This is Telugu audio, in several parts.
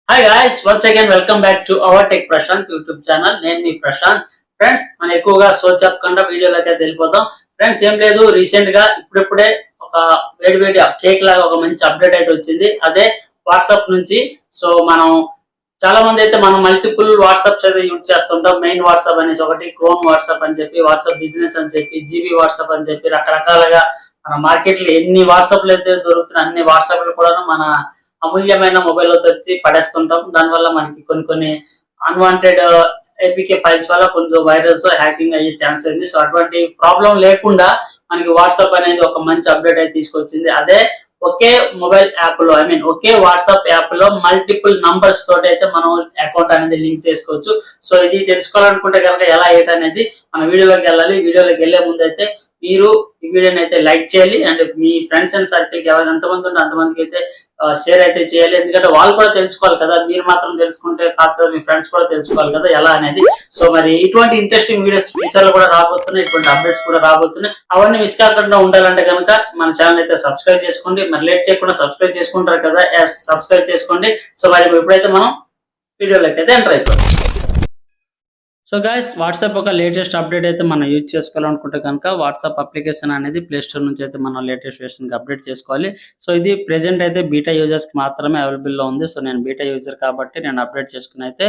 Hi guys, once again welcome back to our tech Prashant YouTube channel. నేను మీ ప్రశాంత్. ఫ్రెండ్స్, మనం ఎక్కువగా సో చెప్పకుండా వీడియోలోకి అయితే వెళ్ళిపోతాం. ఫ్రెండ్స్, ఏం లేదు, రీసెంట్ గా ఇప్పుడిప్పుడే ఒక వేడి కేక్ లాగా ఒక మంచి అప్డేట్ అయితే వచ్చింది. అదే వాట్సాప్ నుంచి. సో మనం చాలా మంది అయితే మనం మల్టిపుల్ వాట్సాప్స్ అయితే యూజ్ చేస్తుంటాం. మెయిన్ వాట్సాప్ అనేసి ఒకటి, క్రోమ్ వాట్సాప్ అని చెప్పి, వాట్సాప్ బిజినెస్ అని చెప్పి, జీబీ వాట్సాప్ అని చెప్పి రకరకాలుగా మన మార్కెట్ లో ఎన్ని వాట్సాప్లు అయితే దొరుకుతున్నాయి అన్ని వాట్సాప్లు కూడా మన అమూల్యమైన మొబైల్ లో తెచ్చి పడేస్తుంటాం. దానివల్ల మనకి కొన్ని అన్వాంటెడ్ ఏపీకే ఫైల్స్ వల్ల కొంచెం వైరస్ హ్యాకింగ్ అయ్యే ఛాన్స్ ఉంది. సో అటువంటి ప్రాబ్లం లేకుండా మనకి వాట్సాప్ అనేది ఒక మంచి అప్డేట్ అయితే తీసుకొచ్చింది. అదే ఒకే మొబైల్ యాప్ లో, ఒకే వాట్సాప్ యాప్ లో మల్టిపుల్ నంబర్స్ తోటి అయితే మనం అకౌంట్ అనేది లింక్ చేసుకోవచ్చు. సో ఇది తెలుసుకోవాలనుకుంటే కనుక ఎలా ఏంటనేది మన వీడియోలోకి వెళ్ళాలి. వీడియోలోకి వెళ్లే ముందు అయితే మీరు ఈ వీడియోని అయితే లైక్ చేయాలి and me friends and circle కి ఎవరు ఎంతమంది ఉంటే అంతమందికి అయితే షేర్ అయితే చేయాలి. ఎందుకంటే వాళ్ళు కూడా తెలుసుకోవాలి కదా, మీరు మాత్రం తెలుసుకుంటే కాదు కదా, మీ ఫ్రెండ్స్ కూడా తెలుసుకోవాలి కదా ఎలా అనేది. సో మరి ఇటువంటి ఇంట్రెస్టింగ్ వీడియోస్ ఫ్యూచర్ లో కూడా రాబోతున్నాయి, ఇటువంటి అప్డేట్స్ కూడా రాబోతున్నాయి. అవన్నీ మిస్ కాకుండా ఉండాలంటే కనుక మన ఛానల్ అయితే సబ్స్క్రైబ్ చేసుకోండి. మరి లేట్ చేయకుండా సబ్స్క్రైబ్ చేసుకుంటారు కదా, సబ్స్క్రైబ్ చేసుకోండి. సో మరి ఇప్పుడైతే మనం వీడియోలోకి అయితే ఎంటర్ అయిపోతాం. సో గైస్, వాట్సాప్ ఒక లేటెస్ట్ అప్డేట్ అయితే మనం యూజ్ చేసుకోవాలనుకుంటే కనుక వాట్సాప్ అప్లికేషన్ అనేది ప్లే స్టోర్ నుంచి అయితే మనం లేటెస్ట్ వెర్షన్కి అప్డేట్ చేసుకోవాలి. సో ఇది ప్రెజెంట్ అయితే బీటా యూజర్స్కి మాత్రమే అవైలబుల్లో ఉంది. సో నేను బీటా యూజర్ కాబట్టి నేను అప్డేట్ చేసుకుని అయితే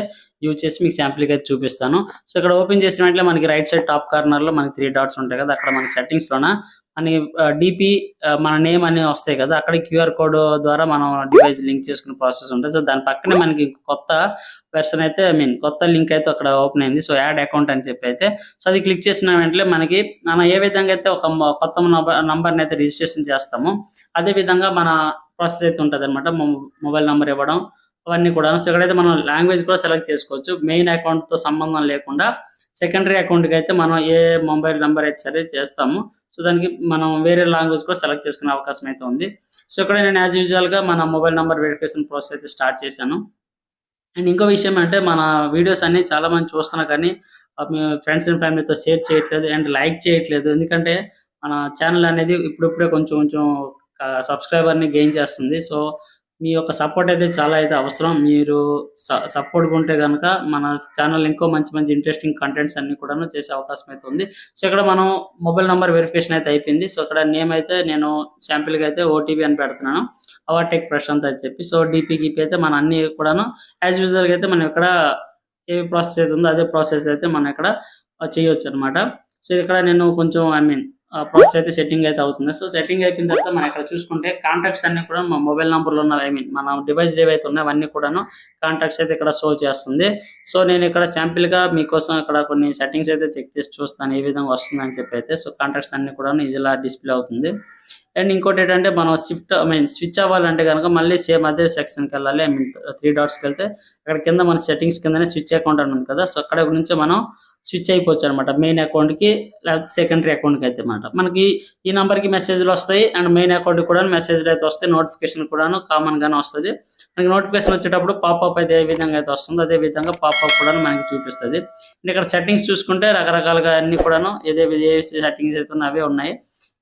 యూజ్ చేసి మీకు శాంపుల్గా అయితే చూపిస్తాను. సో ఇక్కడ ఓపెన్ చేసిన వెంటనే మనకి రైట్ సైడ్ టాప్ కార్నర్లో మనకి 3 డాట్స్ ఉంటాయి కదా, అక్కడ మన సెట్టింగ్స్లోన మనకి డిపి మన నేమ్ అని వస్తాయి కదా, అక్కడ క్యూఆర్ కోడ్ ద్వారా మనం డివైస్ లింక్ చేసుకునే ప్రాసెస్ ఉంటుంది. సో దాని పక్కనే మనకి కొత్త వెర్షన్ అయితే కొత్త లింక్ అయితే అక్కడ ఓపెన్ అయింది. సో యాడ్ అకౌంట్ అని చెప్పి అయితే సో అది క్లిక్ చేసిన వెంటనే మనకి మనం ఏ విధంగా అయితే ఒక కొత్త నంబర్ని అయితే రిజిస్ట్రేషన్ చేస్తామో అదే విధంగా మన ప్రాసెస్ అయితే ఉంటుంది అనమాట. మొబైల్ నెంబర్ ఇవ్వడం అవన్నీ కూడా. సో ఇక్కడైతే మనం లాంగ్వేజ్ కూడా సెలెక్ట్ చేసుకోవచ్చు. మెయిన్ అకౌంట్తో సంబంధం లేకుండా సెకండరీ అకౌంట్కి అయితే మనం ఏ మొబైల్ నెంబర్ అయితే సరే చేస్తాము, సో దానికి మనం వేరే లాంగ్వేజ్ కూడా సెలెక్ట్ చేసుకునే అవకాశం అయితే ఉంది. సో ఇక్కడ నేను యాజ్ యూజువల్గా మన మొబైల్ నెంబర్ వెరిఫికేషన్ ప్రాసెస్ అయితే స్టార్ట్ చేశాను. అండ్ ఇంకో విషయం అంటే మన వీడియోస్ అన్ని చాలా మంది చూస్తున్నా కానీ మీ ఫ్రెండ్స్ అండ్ ఫ్యామిలీతో షేర్ చేయట్లేదు అండ్ లైక్ చేయట్లేదు. ఎందుకంటే మన ఛానల్ అనేది ఇప్పుడిప్పుడే కొంచెం సబ్స్క్రైబర్ని గెయిన్ చేస్తుంది. సో మీ యొక్క సపోర్ట్ అయితే చాలా అయితే అవసరం. మీరు సపోర్ట్గా ఉంటే కనుక మన ఛానల్ ఇంకో మంచి ఇంట్రెస్టింగ్ కంటెంట్స్ అన్ని కూడా చేసే అవకాశం అయితే ఉంది. సో ఇక్కడ మనం మొబైల్ నెంబర్ వెరిఫికేషన్ అయితే అయిపోయింది. సో ఇక్కడ నేమ్ అయితే నేను శాంపిల్గా అయితే ఓటీపీ అని పెడుతున్నాను, అవర్ టెక్ ప్రశాంత్ అని చెప్పి. సో డిపి గిపి అయితే మన అన్ని కూడాను యాజ్ యూజువల్గా అయితే మనం ఇక్కడ ఏ ప్రాసెస్ అయితే ఉందో అదే ప్రాసెస్ అయితే మనం ఇక్కడ చేయొచ్చు అనమాట. సో ఇక్కడ నేను కొంచెం ప్రాసెస్ అయితే సెట్టింగ్ అయితే అవుతుంది. సో సెట్టింగ్ అయిపోయిన తర్వాత మనం ఇక్కడ చూసుకుంటే కాంటాక్ట్స్ అన్ని కూడా మా మొబైల్ నెంబర్లో ఉన్న మన డివైస్ ఏవైతే ఉన్నాయో అవన్నీ కూడాను కాంటాక్ట్స్ అయితే ఇక్కడ షో చేస్తుంది. సో నేను ఇక్కడ శాంపిల్గా మీకోసం ఇక్కడ కొన్ని సెట్టింగ్స్ అయితే చెక్ చేసి చూస్తాను ఏ విధంగా వస్తుందని చెప్పి అయితే. సో కాంటాక్ట్స్ అన్ని కూడా ఇలా డిస్ప్లే అవుతుంది. అండ్ ఇంకోటి ఏంటంటే మనం స్విచ్ అవ్వాలంటే కనుక మళ్ళీ సేమ్ అదే సెక్షన్కి వెళ్ళాలి. 3 డాట్స్కి వెళ్తే అక్కడ కింద మన సెట్టింగ్స్ కిందనే స్విచ్ అకౌంట్ అని ఉంది కదా, సో అక్కడ నుంచి మనం స్విచ్ అయిపోవచ్చు అనమాట మెయిన్ అకౌంట్కి లేకపోతే సెకండరీ అకౌంట్కి అయితే అనమాట. మనకి ఈ నెంబర్కి మెసేజ్లు వస్తాయి అండ్ మెయిన్ అకౌంట్కి కూడా మెసేజ్లు అయితే వస్తాయి. నోటిఫికేషన్ కూడాను కామన్గానే వస్తుంది. మనకి నోటిఫికేషన్ వచ్చేటప్పుడు పాపప్ అయితే ఏ విధంగా అయితే వస్తుందో అదే విధంగా పాపప్ కూడా మనకి చూపిస్తుంది. అండ్ ఇక్కడ సెట్టింగ్స్ చూసుకుంటే రకరకాలుగా అన్ని కూడాను ఏ సెట్టింగ్స్ అయితే అవే ఉన్నాయి.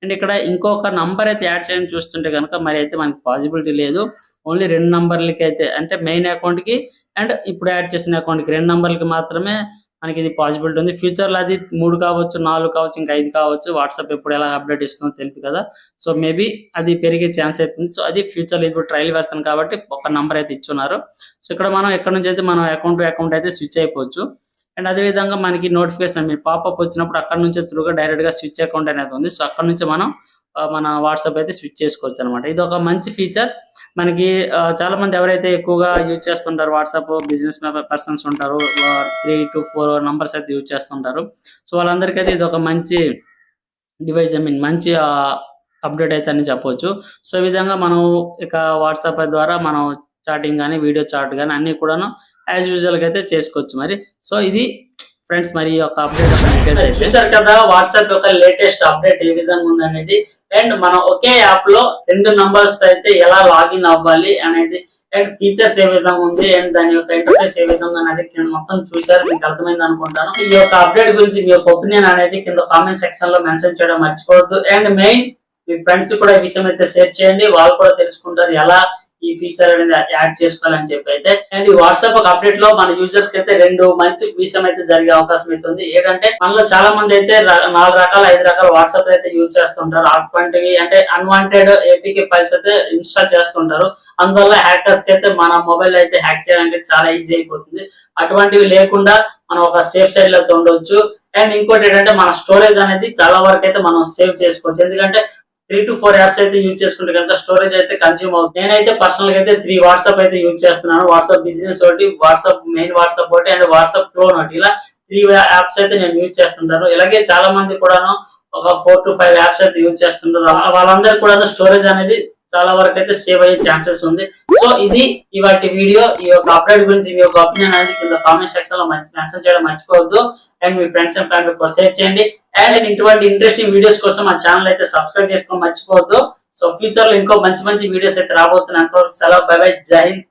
అండ్ ఇక్కడ ఇంకొక నంబర్ అయితే యాడ్ చేయని చూస్తుంటే కనుక మరి అయితే మనకి పాసిబిలిటీ లేదు. ఓన్లీ 2 నంబర్లకి అయితే, అంటే మెయిన్ అకౌంట్కి అండ్ ఇప్పుడు యాడ్ చేసిన అకౌంట్కి 2 నంబర్లకి మాత్రమే మనకి ఇది పాసిబిలిటీ ఉంది. ఫ్యూచర్లో అది 3 కావచ్చు, 4 కావచ్చు, ఇంకా 5 కావచ్చు. వాట్సాప్ ఎప్పుడు ఎలా అప్డేట్ ఇస్తుందో తెలియదు కదా, సో మేబీ అది పెరిగే ఛాన్స్ అవుతుంది. సో అది ఫ్యూచర్లో ఇప్పుడు ట్రయల్ వెర్షన్ కాబట్టి ఒక నంబర్ అయితే ఇచ్చున్నారు. సో ఇక్కడ మనం ఎక్కడ నుంచి అయితే మనం అకౌంట్ టు అకౌంట్ అయితే స్విచ్ అయిపోవచ్చు. అండ్ అదేవిధంగా మనకి నోటిఫికేషన్ పాపప్ వచ్చినప్పుడు అక్కడ నుంచి త్రూగా డైరెక్ట్గా స్విచ్ అకౌంట్ అనేది ఉంది. సో అక్కడ నుంచి మనం మన వాట్సాప్ అయితే స్విచ్ చేసుకోవచ్చు అనమాట. ఇది ఒక మంచి ఫీచర్. మనకి చాలా మంది ఎవరైతే ఎక్కువగా యూజ్ చేస్తుంటారు వాట్సాప్ బిజినెస్ పర్సన్స్ ఉంటారు, 3 to 4 నంబర్స్ అయితే యూజ్ చేస్తుంటారు. సో వాళ్ళందరికీ అయితే ఇది ఒక మంచి డివైస్, మంచి అప్డేట్ అయితే అని చెప్పవచ్చు. సో ఈ విధంగా మనం ఇక వాట్సాప్ ద్వారా మనం చాటింగ్ కానీ వీడియో చాట్ కానీ అన్ని కూడాను యాజ్ యూజువల్గా అయితే చేసుకోవచ్చు. మరి సో ఇది ఫ్రెండ్స్ మరి ఒక అప్డేట్ చూసారు కదా, వాట్సాప్ యొక్క లేటెస్ట్ అప్డేట్ ఏ విధంగా ఉందనేది. అండ్ మనం ఒకే యాప్ లో 2 నంబర్స్ అయితే ఎలా లాగిన్ అవ్వాలి అనేది అండ్ ఫీచర్స్ ఏ విధంగా ఉంది అండ్ దాని యొక్క ఇంటర్ఫేస్ ఏ విధంగా అనేది కింద మొత్తం చూసారు, మీకు అర్థమైంది అనుకుంటాను. ఈ యొక్క అప్డేట్ గురించి మీ యొక్క ఒపీనియన్ అనేది కింద కామెంట్ సెక్షన్ లో మెన్షన్ చేయడం మర్చిపోవద్దు. అండ్ మెయిన్ మీ ఫ్రెండ్స్ కూడా ఈ విషయం అయితే షేర్ చేయండి, వాళ్ళు కూడా తెలుసుకుంటారు ఎలా ఈ ఫీచర్ అనేది యాడ్ చేసుకోవాలని చెప్పి అయితే. అండ్ ఈ వాట్సాప్ ఒక అప్డేట్ లో మన యూజర్స్ కి అయితే రెండు మంచి విషయం అయితే జరిగే అవకాశం అయితే ఉంది. ఏంటంటే మనలో చాలా మంది అయితే 4 రకాల 5 రకాల వాట్సాప్ అయితే యూజ్ చేస్తుంటారు. అటువంటివి అంటే అన్వాంటెడ్ ఏపీకే ఫైల్స్ అయితే ఇన్స్టాల్ చేస్తుంటారు. అందువల్ల హ్యాకర్స్ కి అయితే మన మొబైల్ అయితే హ్యాక్ చేయడానికి చాలా ఈజీ అయిపోతుంది. అటువంటివి లేకుండా మనం ఒక సేఫ్ సైడ్ లో ఉండొచ్చు. అండ్ ఇంకోటి ఏంటంటే మన స్టోరేజ్ అనేది చాలా వరకు అయితే మనం సేవ్ చేసుకోవచ్చు. ఎందుకంటే 3 to 4 యాప్స్ అయితే యూజ్ చేసుకుంటే కనుక స్టోరేజ్ అయితే కన్స్యూమ్ అవుతుంది. నేనైతే పర్సనల్ గా అయితే 3 వాట్సాప్ అయితే యూజ్ చేస్తున్నాను. వాట్సాప్ బిజినెస్ ఒకటి, వాట్సాప్ మెయిన్ వాట్సాప్ ఒకటి, అండ్ వాట్సాప్ క్లోన్ ఒకటి. ఇలా 3 యాప్స్ అయితే నేను యూజ్ చేస్తుంటాను. ఇలాగే చాలా మంది కూడాను ఒక 4 to 5 యాప్స్ అయితే యూజ్ చేస్తుంటారు. వాళ్ళందరూ కూడా స్టోరేజ్ అనేది చాలా వరకు అయితే సేవ్ అయ్యే ఛాన్సెస్ ఉంది. సో ఇది ఇవాటి వీడియో. ఈ యొక్క అప్డేట్ గురించి మీ యొక్క ఒపీనియన్ అనేది కింద కామెంట్ సెక్షన్ లో మెన్షన్ చేయడం మర్చిపోవద్దు. And me friends and family కోసం షేర్ చేయండి. అండ్ ఇటువంటి ఇంట్రెస్టింగ్ వీడియోస్ కోసం మా ఛానల్ అయితే సబ్స్క్రైబ్ చేసుకోవడం మర్చిపోవద్దు. సో ఫ్యూచర్ లో ఇంకో మంచి మంచి వీడియోస్ అయితే రాబోతున్నాయి. సెలవు, బై బై, జై హింద్.